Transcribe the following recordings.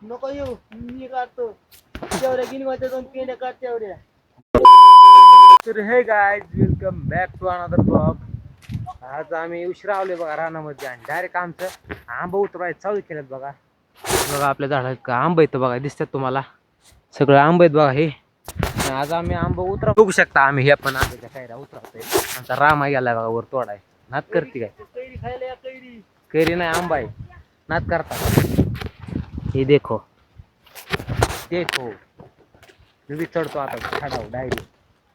नको येऊ मी काढतो तेवढ्या गिनवाच्या दोन पेंड्या काढ तेवढ्या. तर हे guys welcome back to another blog. आज आम्ही उशिरा आलोय बघा रानामध्ये आणि डायरेक्ट आमचं आंबा उतरायचं चालू केलं बघा. बघा आपल्या झाडात आंबा येतं बघा, दिसतात तुम्हाला सगळं आंबा आहेत बघा. हे आज आम्ही आंबा उतरा बघू शकता. आम्ही हे पण आंब्याच्या कैऱ्या उतरवतोय. आमचा रामा गेलाय बघा वर तोडाय. नात करते काय कैरी खायला? कैरी नाही आंबा आहे, नात करता. हे देखो देखो मी चढतो आता झाडावर डायरेक्ट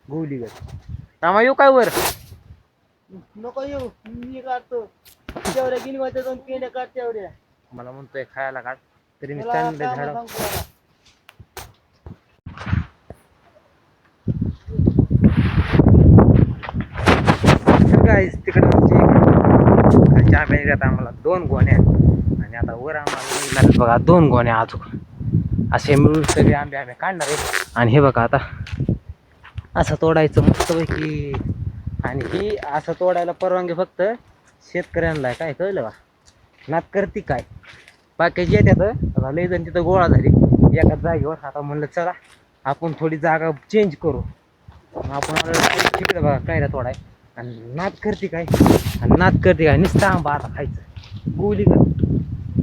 गोली गर. रामा येऊ काय वर? नको येऊ मी काढतो तेवढ्या गिनवाच्या दोन पेंड्या काढ तेवढ्या. मला म्हणतोय खायला काढ तरी मी चांगले झाड. तिकडे आमची खालच्या आम्हाला 2 गोण्या आणि आता वर आम्हाला बघा 2 गोण्या अजून असे मिळून सगळे आंबे आम्ही काढणार आहे. आणि हे बघा आता असं तोडायचं मस्तपैकी. आणि ही असं तोडायला परवानगी फक्त शेतकऱ्यांना आहे. काय कळलं का? नात करते काय बाकीचे येतात लय जण तिथं गोळा झाली एकाच जागेवर. आता म्हणलं चला आपण थोडी जागा चेंज करू. आपण तिकडे बघा काय तोडाय आणि नात करते काय आणि नात करते काय नुसतं आंबा आता खायचं गोली कर.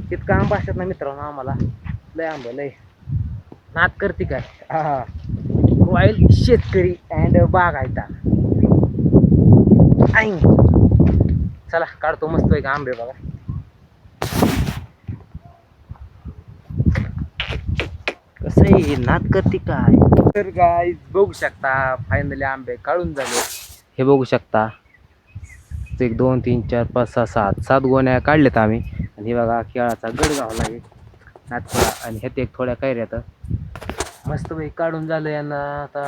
तितकं आंबा असतात ना मित्रांनो आम्हाला, लय आंबा लय. नात करते काय हा रॉयल शेतकरी अँड बागायता. चला काढतो मस्त एक आंबे बघा. कसं आहे नात करते काय. तर गाईज बघू शकता फायनली आंबे काढून झाले. हे बघू शकता 1 2 3 4 5 6 7 गोण्या काढल्यात आम्ही. आणि हे बघा केळाचा गड गावला आहे नातखोळा. आणि ह्यात एक थोड्या कैऱ्यात मस्त पैकी काढून झालं. यांना आता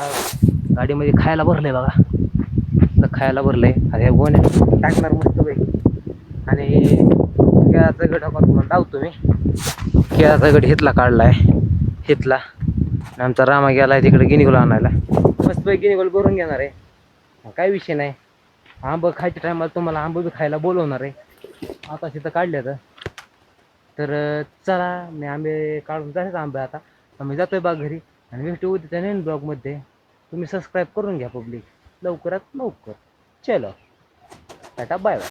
गाडीमध्ये खायला भरलंय बघा, खायला भरलंय. अरे गोण्या टाकणार मस्त पैकी. आणि केळाचा गड आपण तुम्हाला धावतो मी. केळाचा गड हितला काढलाय हितला. आमचा रामा गेलाय तिकडे गिनिगोल आणायला. मस्त पैकी गिनिगोल भरून घेणार आहे, काय विषय नाही. आंबं खायच्या टायमाला तुम्हाला आंबं बी खायला बोलवणार आहे. आता तिथं काढले तर चला मी आंबे काढून जायचं आंबे. आता आम्ही जातोय बा घरी आणि भेटू उद्याच्या नवीन ब्लॉगमध्ये. तुम्ही सबस्क्राईब करून घ्या पब्लिक लवकरात लवकर. चलो टाटा बाय बाय.